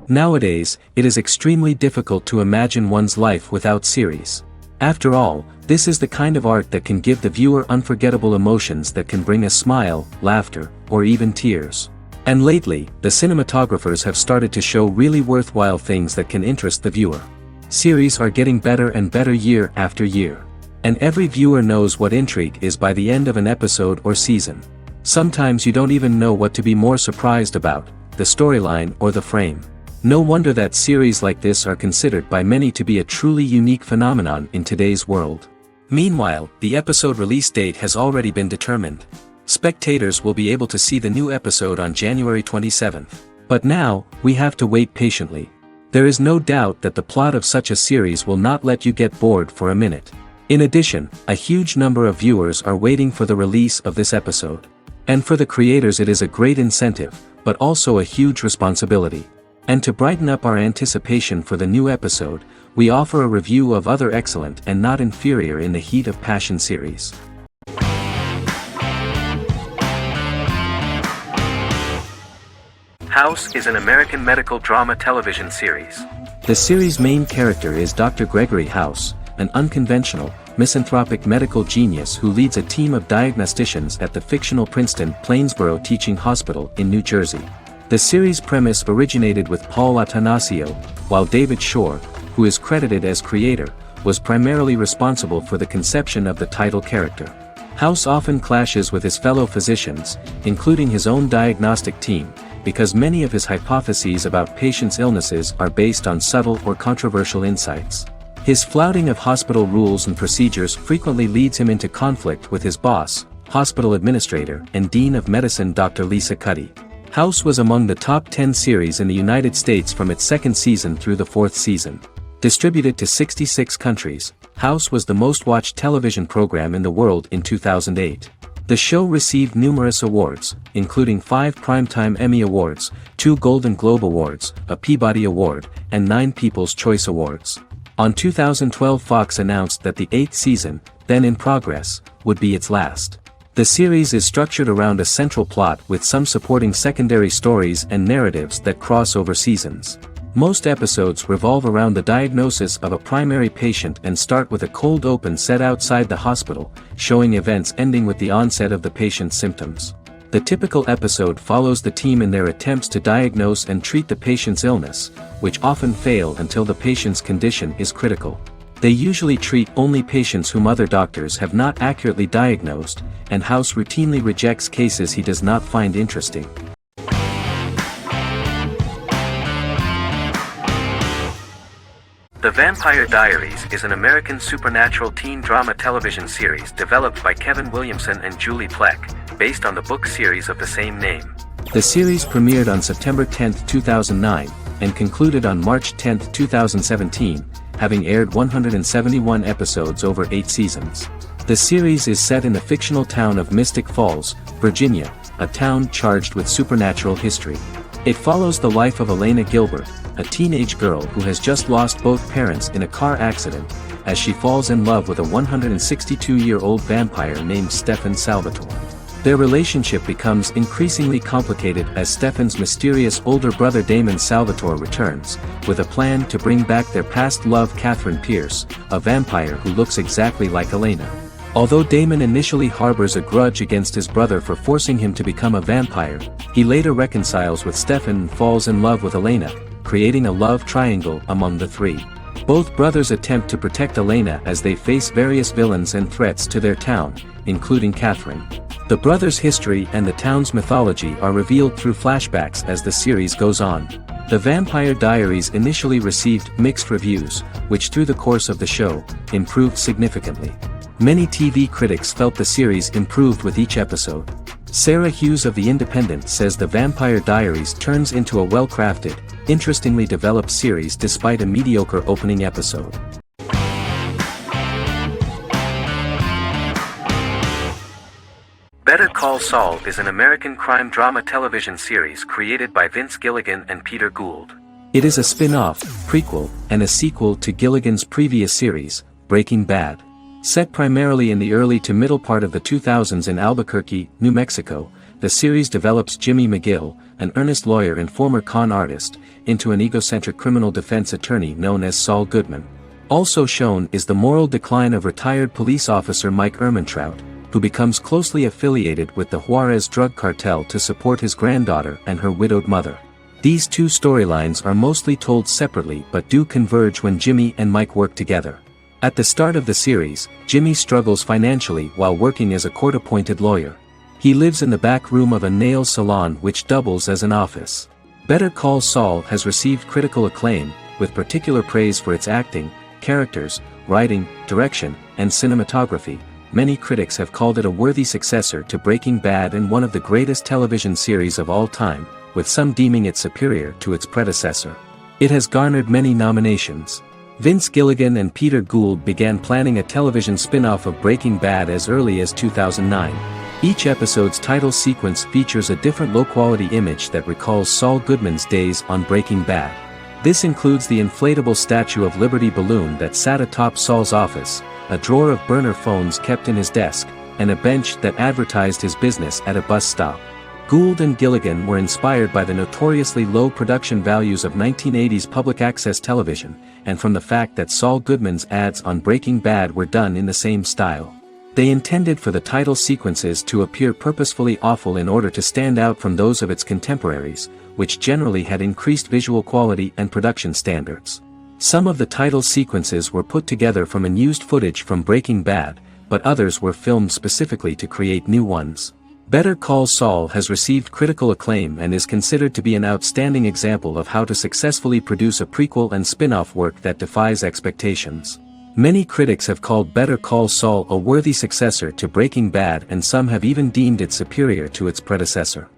Nowadays, it is extremely difficult to imagine one's life without series. After all, this is the kind of art that can give the viewer unforgettable emotions that can bring a smile, laughter, or even tears. And lately, the cinematographers have started to show really worthwhile things that can interest the viewer. Series are getting better and better year after year. And every viewer knows what intrigue is by the end of an episode or season. Sometimes you don't even know what to be more surprised about, the storyline or the frame. No wonder that series like this are considered by many to be a truly unique phenomenon in today's world. Meanwhile, the episode release date has already been determined. Spectators will be able to see the new episode on January 27th. But now, we have to wait patiently. There is no doubt that the plot of such a series will not let you get bored for a minute. In addition, a huge number of viewers are waiting for the release of this episode. And for the creators it is a great incentive, but also a huge responsibility. And to brighten up our anticipation for the new episode, we offer a review of other excellent and not inferior in the Heat of Passion series. House is an American medical drama television series. The series' main character is Dr. Gregory House, an unconventional, misanthropic medical genius who leads a team of diagnosticians at the fictional Princeton Plainsboro Teaching Hospital in New Jersey. The series' premise originated with Paul Attanasio, while David Shore, who is credited as creator, was primarily responsible for the conception of the title character. House often clashes with his fellow physicians, including his own diagnostic team, because many of his hypotheses about patients' illnesses are based on subtle or controversial insights. His flouting of hospital rules and procedures frequently leads him into conflict with his boss, hospital administrator and dean of medicine Dr. Lisa Cuddy. House was among the top 10 series in the United States from its second season through the fourth season. Distributed to 66 countries, House was the most watched television program in the world in 2008. The show received numerous awards, including 5 Primetime Emmy Awards, 2 Golden Globe Awards, a Peabody Award, and 9 People's Choice Awards. On 2012 Fox announced that the 8th season, then in progress, would be its last. The series is structured around a central plot with some supporting secondary stories and narratives that cross over seasons. Most episodes revolve around the diagnosis of a primary patient and start with a cold open set outside the hospital, showing events ending with the onset of the patient's symptoms. The typical episode follows the team in their attempts to diagnose and treat the patient's illness, which often fail until the patient's condition is critical. They usually treat only patients whom other doctors have not accurately diagnosed, and House routinely rejects cases he does not find interesting. The Vampire Diaries is an American supernatural teen drama television series developed by Kevin Williamson and Julie Plec, based on the book series of the same name. The series premiered on September 10, 2009, and concluded on March 10, 2017, having aired 171 episodes over 8 seasons. The series is set in the fictional town of Mystic Falls, Virginia, a town charged with supernatural history. It follows the life of Elena Gilbert, a teenage girl who has just lost both parents in a car accident, as she falls in love with a 162-year-old vampire named Stefan Salvatore. Their relationship becomes increasingly complicated as Stefan's mysterious older brother Damon Salvatore returns, with a plan to bring back their past love Catherine Pierce, a vampire who looks exactly like Elena. Although Damon initially harbors a grudge against his brother for forcing him to become a vampire, he later reconciles with Stefan and falls in love with Elena, creating a love triangle among the three. Both brothers attempt to protect Elena as they face various villains and threats to their town, including Catherine. The brothers' history and the town's mythology are revealed through flashbacks as the series goes on. The Vampire Diaries initially received mixed reviews, which through the course of the show, improved significantly. Many TV critics felt the series improved with each episode. Sarah Hughes of The Independent says The Vampire Diaries turns into a well-crafted, interestingly developed series despite a mediocre opening episode. Better Call Saul is an American crime drama television series created by Vince Gilligan and Peter Gould. It is a spin-off, prequel, and a sequel to Gilligan's previous series, Breaking Bad. Set primarily in the early to middle part of the 2000s in Albuquerque, New Mexico, the series develops Jimmy McGill, an earnest lawyer and former con artist, into an egocentric criminal defense attorney known as Saul Goodman. Also shown is the moral decline of retired police officer Mike Ehrmantraut, who becomes closely affiliated with the Juarez drug cartel to support his granddaughter and her widowed mother. These two storylines are mostly told separately but do converge when Jimmy and Mike work together. At the start of the series, Jimmy struggles financially while working as a court-appointed lawyer. He lives in the back room of a nail salon which doubles as an office. Better Call Saul has received critical acclaim, with particular praise for its acting, characters, writing, direction, and cinematography. Many critics have called it a worthy successor to Breaking Bad and one of the greatest television series of all time, with some deeming it superior to its predecessor. It has garnered many nominations. Vince Gilligan and Peter Gould began planning a television spin-off of Breaking Bad as early as 2009. Each episode's title sequence features a different low-quality image that recalls Saul Goodman's days on Breaking Bad. This includes the inflatable Statue of Liberty balloon that sat atop Saul's office, a drawer of burner phones kept in his desk, and a bench that advertised his business at a bus stop. Gould and Gilligan were inspired by the notoriously low production values of 1980s public access television, and from the fact that Saul Goodman's ads on Breaking Bad were done in the same style. They intended for the title sequences to appear purposefully awful in order to stand out from those of its contemporaries, which generally had increased visual quality and production standards. Some of the title sequences were put together from unused footage from Breaking Bad, but others were filmed specifically to create new ones. Better Call Saul has received critical acclaim and is considered to be an outstanding example of how to successfully produce a prequel and spin-off work that defies expectations. Many critics have called Better Call Saul a worthy successor to Breaking Bad, and some have even deemed it superior to its predecessor.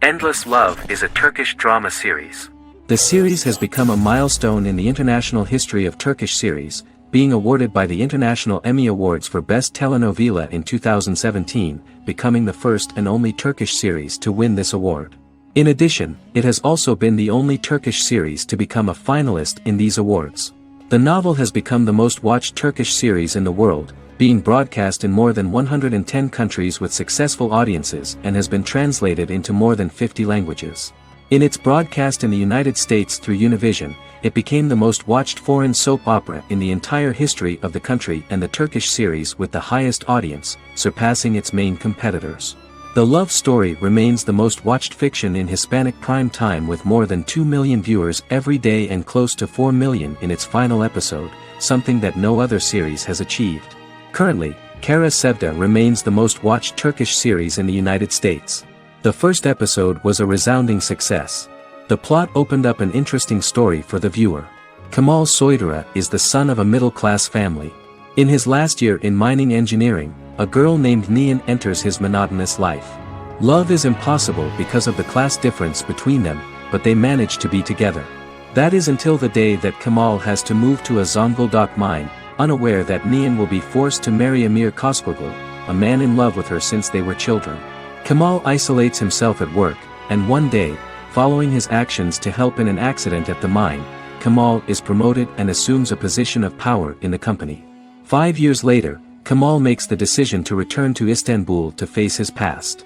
Endless Love is a Turkish drama series. The series has become a milestone in the international history of Turkish series, being awarded by the International Emmy Awards for Best Telenovela in 2017, becoming the first and only Turkish series to win this award. In addition, it has also been the only Turkish series to become a finalist in these awards. The novel has become the most watched Turkish series in the world, being broadcast in more than 110 countries with successful audiences, and has been translated into more than 50 languages. In its broadcast in the United States through Univision, it became the most watched foreign soap opera in the entire history of the country and the Turkish series with the highest audience, surpassing its main competitors. The love story remains the most watched fiction in Hispanic prime time with more than 2 million viewers every day and close to 4 million in its final episode, something that no other series has achieved. Currently, Kara Sevda remains the most watched Turkish series in the United States. The first episode was a resounding success. The plot opened up an interesting story for the viewer. Kemal Soydura is the son of a middle-class family. In his last year in mining engineering, a girl named Nihan enters his monotonous life. Love is impossible because of the class difference between them, but they manage to be together. That is until the day that Kemal has to move to a Zonguldak mine, unaware that Nihan will be forced to marry Amir Koskoglu, a man in love with her since they were children. Kemal isolates himself at work, and one day, following his actions to help in an accident at the mine, Kemal is promoted and assumes a position of power in the company. 5 years later, Kemal makes the decision to return to Istanbul to face his past.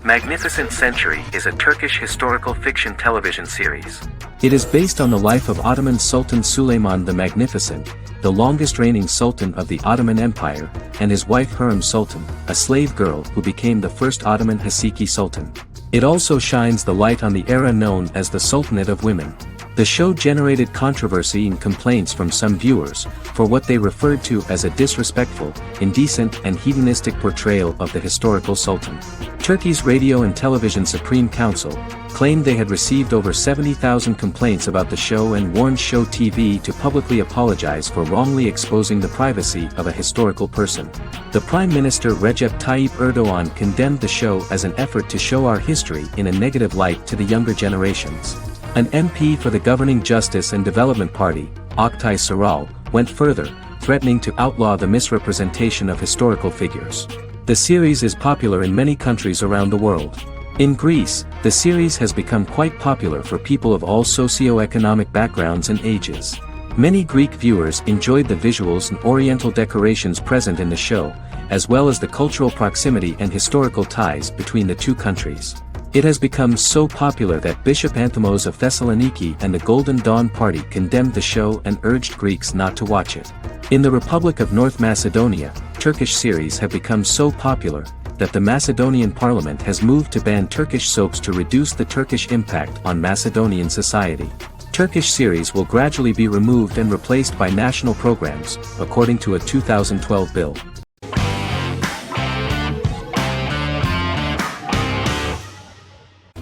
Magnificent Century is a Turkish historical fiction television series. It is based on the life of Ottoman Sultan Süleyman the Magnificent, the longest reigning sultan of the Ottoman Empire, and his wife Hürrem Sultan, a slave girl who became the first Ottoman Haseki Sultan. It also shines the light on the era known as the Sultanate of Women. The show generated controversy and complaints from some viewers, for what they referred to as a disrespectful, indecent and hedonistic portrayal of the historical sultan. Turkey's Radio and Television Supreme Council claimed they had received over 70,000 complaints about the show and warned Show TV to publicly apologize for wrongly exposing the privacy of a historical person. The Prime Minister Recep Tayyip Erdogan condemned the show as an effort to show our history in a negative light to the younger generations. An MP for the governing Justice and Development Party, Oktay Saral, went further, threatening to outlaw the misrepresentation of historical figures. The series is popular in many countries around the world. In Greece, the series has become quite popular for people of all socio-economic backgrounds and ages. Many Greek viewers enjoyed the visuals and oriental decorations present in the show, as well as the cultural proximity and historical ties between the two countries. It has become so popular that Bishop Anthemos of Thessaloniki and the Golden Dawn Party condemned the show and urged Greeks not to watch it. In the Republic of North Macedonia, Turkish series have become so popular that the Macedonian parliament has moved to ban Turkish soaps to reduce the Turkish impact on Macedonian society. Turkish series will gradually be removed and replaced by national programs, according to a 2012 bill.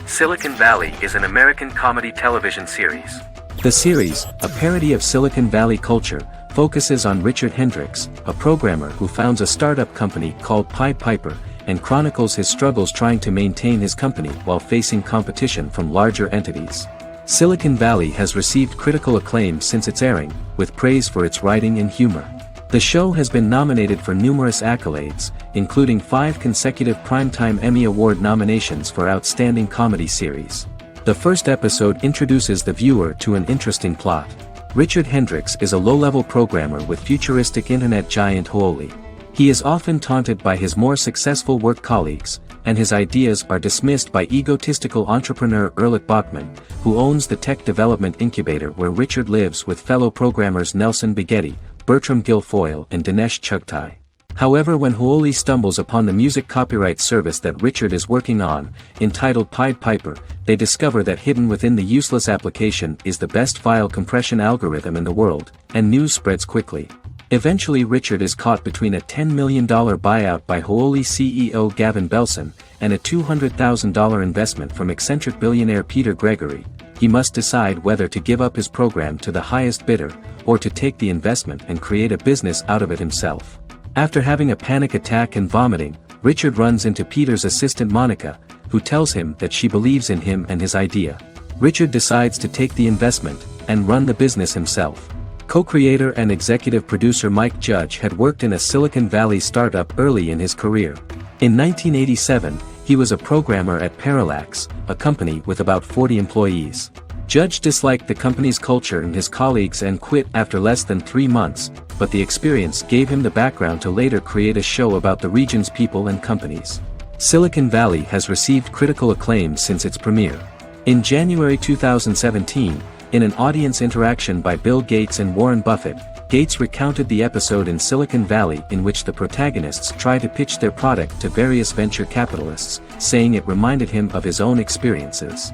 Silicon Valley is an American comedy television series. The series, a parody of Silicon Valley culture, focuses on Richard Hendricks, a programmer who founds a startup company called Pied Piper, and chronicles his struggles trying to maintain his company while facing competition from larger entities. Silicon Valley has received critical acclaim since its airing, with praise for its writing and humor. The show has been nominated for numerous accolades, including 5 consecutive Primetime Emmy Award nominations for Outstanding Comedy Series. The first episode introduces the viewer to an interesting plot. Richard Hendricks is a low-level programmer with futuristic internet giant Huoli. He is often taunted by his more successful work colleagues, and his ideas are dismissed by egotistical entrepreneur Erlich Bachman, who owns the tech development incubator where Richard lives with fellow programmers Nelson Bigetti, Bertram Guilfoyle and Dinesh Chugtai. However, when Huoli stumbles upon the music copyright service that Richard is working on, entitled Pied Piper, they discover that hidden within the useless application is the best file compression algorithm in the world, and news spreads quickly. Eventually Richard is caught between a $10 million buyout by Huoli CEO Gavin Belson, and a $200,000 investment from eccentric billionaire Peter Gregory. He must decide whether to give up his program to the highest bidder, or to take the investment and create a business out of it himself. After having a panic attack and vomiting, Richard runs into Peter's assistant Monica, who tells him that she believes in him and his idea. Richard decides to take the investment, and run the business himself. Co-creator and executive producer Mike Judge had worked in a Silicon Valley startup early in his career. In 1987, he was a programmer at Parallax, a company with about 40 employees. Judge disliked the company's culture and his colleagues and quit after less than 3 months, but the experience gave him the background to later create a show about the region's people and companies. Silicon Valley has received critical acclaim since its premiere. In January 2017, in an audience interaction by Bill Gates and Warren Buffett, Gates recounted the episode in Silicon Valley in which the protagonists try to pitch their product to various venture capitalists, saying it reminded him of his own experiences.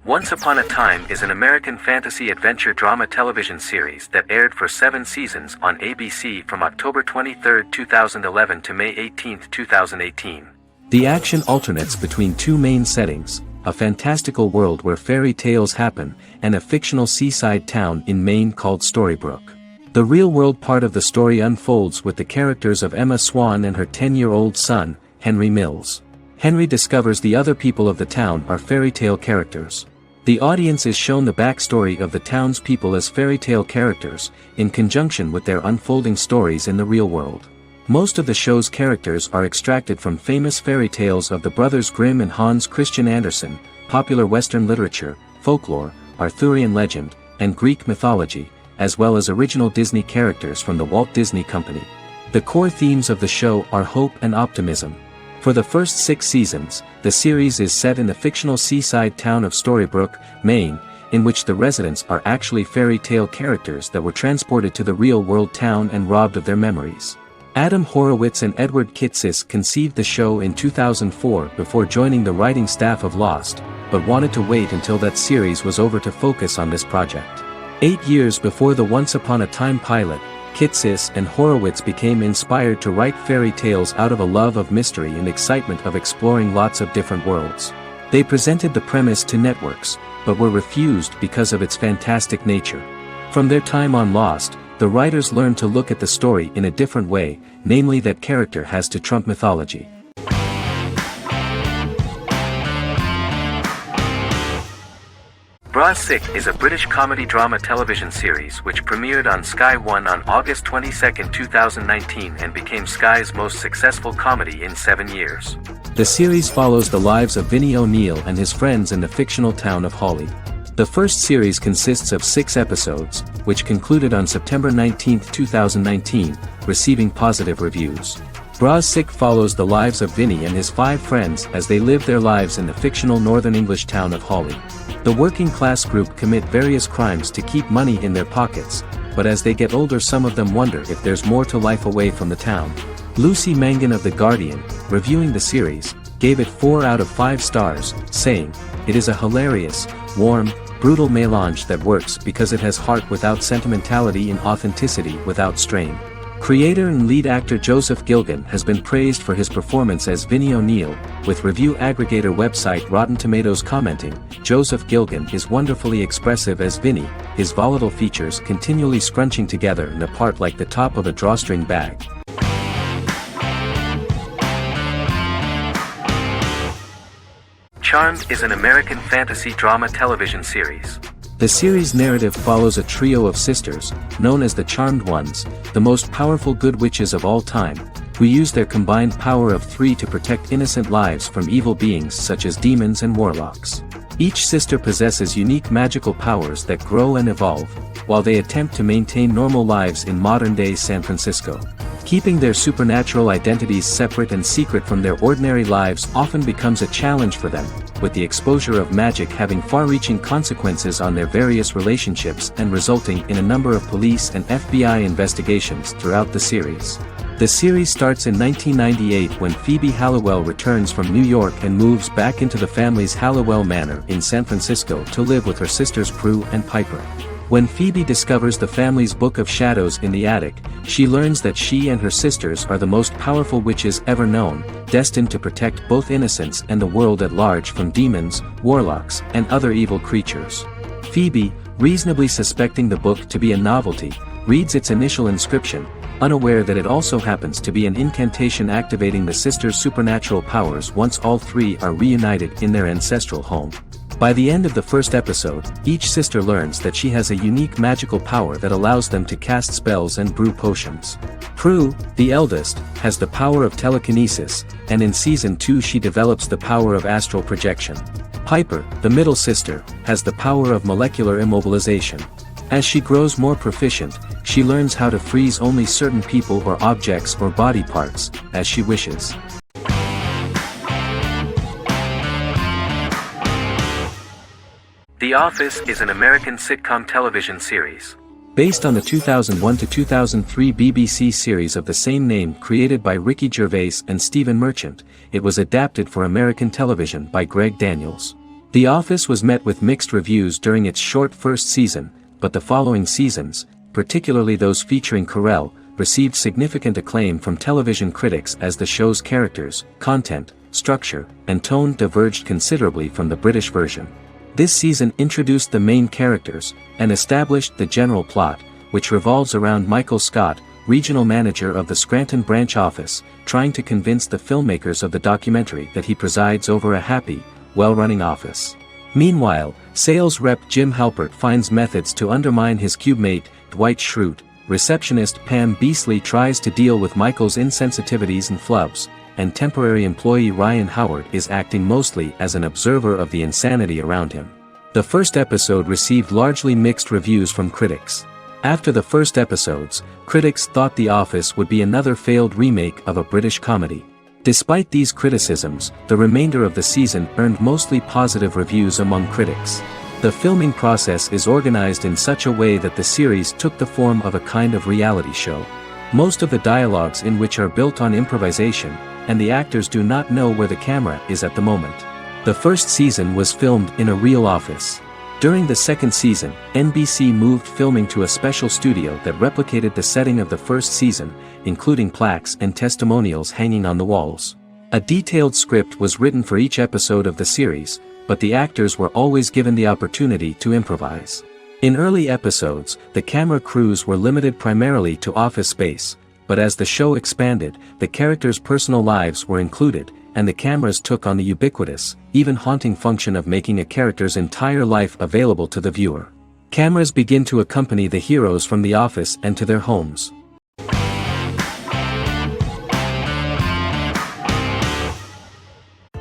Once Upon a Time is an American fantasy adventure drama television series that aired for 7 seasons on ABC from October 23, 2011 to May 18, 2018. The action alternates between 2 main settings, a fantastical world where fairy tales happen, and a fictional seaside town in Maine called Storybrooke. The real-world part of the story unfolds with the characters of Emma Swan and her 10-year-old son, Henry Mills. Henry discovers the other people of the town are fairy tale characters. The audience is shown the backstory of the town's people as fairy tale characters, in conjunction with their unfolding stories in the real world. Most of the show's characters are extracted from famous fairy tales of the Brothers Grimm and Hans Christian Andersen, popular Western literature, folklore, Arthurian legend, and Greek mythology, as well as original Disney characters from the Walt Disney Company. The core themes of the show are hope and optimism. For the first 6 seasons, the series is set in the fictional seaside town of Storybrooke, Maine, in which the residents are actually fairy tale characters that were transported to the real-world town and robbed of their memories. Adam Horowitz and Edward Kitsis conceived the show in 2004 before joining the writing staff of Lost, but wanted to wait until that series was over to focus on this project. 8 years before the Once Upon a Time pilot, Kitsis and Horowitz became inspired to write fairy tales out of a love of mystery and excitement of exploring lots of different worlds. They presented the premise to networks, but were refused because of its fantastic nature. From their time on Lost, the writers learned to look at the story in a different way, namely that character has to trump mythology. Bras Sick is a British comedy drama television series which premiered on Sky One on August 22, 2019 and became Sky's most successful comedy in 7 years. The series follows the lives of Vinnie O'Neill and his friends in the fictional town of Hawley. The first series consists of 6 episodes, which concluded on September 19, 2019, receiving positive reviews. Bras Sick follows the lives of Vinnie and his 5 friends as they live their lives in the fictional Northern English town of Hawley. The working class group commit various crimes to keep money in their pockets, but as they get older some of them wonder if there's more to life away from the town. Lucy Mangan of The Guardian, reviewing the series, gave it 4 out of 5 stars, saying, "It is a hilarious, warm, brutal melange that works because it has heart without sentimentality and authenticity without strain." Creator and lead actor Joseph Gilgun has been praised for his performance as Vinnie O'Neill, with review aggregator website Rotten Tomatoes commenting, "Joseph Gilgun is wonderfully expressive as Vinnie, his volatile features continually scrunching together and apart like the top of a drawstring bag." Charmed is an American fantasy drama television series. The series' narrative follows a trio of sisters, known as the Charmed Ones, the most powerful good witches of all time, who use their combined power of 3 to protect innocent lives from evil beings such as demons and warlocks. Each sister possesses unique magical powers that grow and evolve, while they attempt to maintain normal lives in modern-day San Francisco. Keeping their supernatural identities separate and secret from their ordinary lives often becomes a challenge for them, with the exposure of magic having far-reaching consequences on their various relationships and resulting in a number of police and FBI investigations throughout the series. The series starts in 1998 when Phoebe Halliwell returns from New York and moves back into the family's Halliwell Manor in San Francisco to live with her sisters Prue and Piper. When Phoebe discovers the family's Book of Shadows in the attic, she learns that she and her sisters are the most powerful witches ever known, destined to protect both innocents and the world at large from demons, warlocks, and other evil creatures. Phoebe, reasonably suspecting the book to be a novelty, reads its initial inscription, unaware that it also happens to be an incantation activating the sisters' supernatural powers once all 3 are reunited in their ancestral home. By the end of the first episode, each sister learns that she has a unique magical power that allows them to cast spells and brew potions. Prue, the eldest, has the power of telekinesis, and in Season 2 she develops the power of astral projection. Piper, the middle sister, has the power of molecular immobilization. As she grows more proficient, she learns how to freeze only certain people or objects or body parts, as she wishes. The Office is an American sitcom television series. Based on the 2001 to 2003 BBC series of the same name created by Ricky Gervais and Stephen Merchant, it was adapted for American television by Greg Daniels. The Office was met with mixed reviews during its short first season, but the following seasons, particularly those featuring Carell, received significant acclaim from television critics as the show's characters, content, structure, and tone diverged considerably from the British version. This season introduced the main characters, and established the general plot, which revolves around Michael Scott, regional manager of the Scranton branch office, trying to convince the filmmakers of the documentary that he presides over a happy, well-running office. Meanwhile, sales rep Jim Halpert finds methods to undermine his cubemate, Dwight Schrute. Receptionist Pam Beasley tries to deal with Michael's insensitivities and flubs, and temporary employee Ryan Howard is acting mostly as an observer of the insanity around him. The first episode received largely mixed reviews from critics. After the first episodes, critics thought The Office would be another failed remake of a British comedy. Despite these criticisms, the remainder of the season earned mostly positive reviews among critics. The filming process is organized in such a way that the series took the form of a kind of reality show. Most of the dialogues in which are built on improvisation, and the actors do not know where the camera is at the moment. The first season was filmed in a real office. During the second season, NBC moved filming to a special studio that replicated the setting of the first season, including plaques and testimonials hanging on the walls. A detailed script was written for each episode of the series, but the actors were always given the opportunity to improvise. In early episodes, the camera crews were limited primarily to office space, but as the show expanded, the characters' personal lives were included, and the cameras took on the ubiquitous, even haunting function of making a character's entire life available to the viewer. Cameras begin to accompany the heroes from the office and to their homes.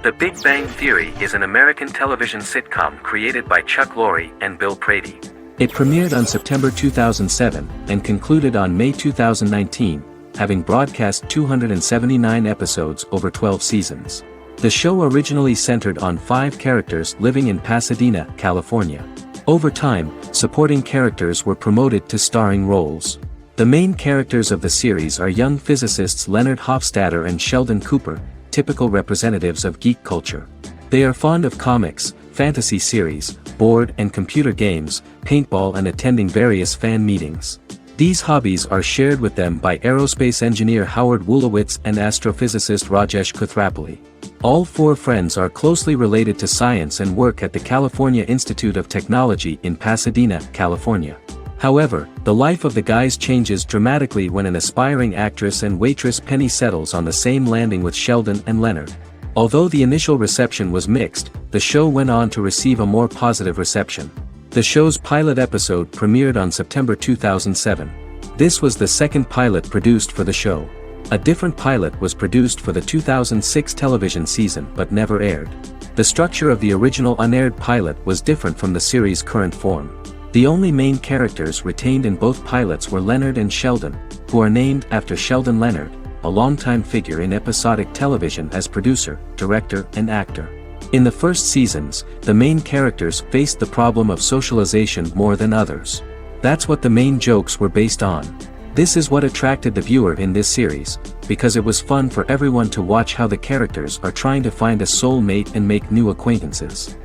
The Big Bang Theory is an American television sitcom created by Chuck Lorre and Bill Prady. It premiered on September 2007 and concluded on May 2019, having broadcast 279 episodes over 12 seasons. The show originally centered on 5 characters living in Pasadena, California. Over time, supporting characters were promoted to starring roles. The main characters of the series are young physicists Leonard Hofstadter and Sheldon Cooper, typical representatives of geek culture. They are fond of comics, fantasy series, board and computer games, paintball and attending various fan meetings. These hobbies are shared with them by aerospace engineer Howard Wolowitz and astrophysicist Rajesh Kuthrapalli. All 4 friends are closely related to science and work at the California Institute of Technology in Pasadena, California. However, the life of the guys changes dramatically when an aspiring actress and waitress Penny settles on the same landing with Sheldon and Leonard. Although the initial reception was mixed, the show went on to receive a more positive reception. The show's pilot episode premiered on September 2007. This was the second pilot produced for the show. A different pilot was produced for the 2006 television season but never aired. The structure of the original unaired pilot was different from the series' current form. The only main characters retained in both pilots were Leonard and Sheldon, who are named after Sheldon Leonard, a longtime figure in episodic television as producer, director, and actor. In the first seasons, the main characters faced the problem of socialization more than others. That's what the main jokes were based on. This is what attracted the viewer in this series, because it was fun for everyone to watch how the characters are trying to find a soul mate and make new acquaintances.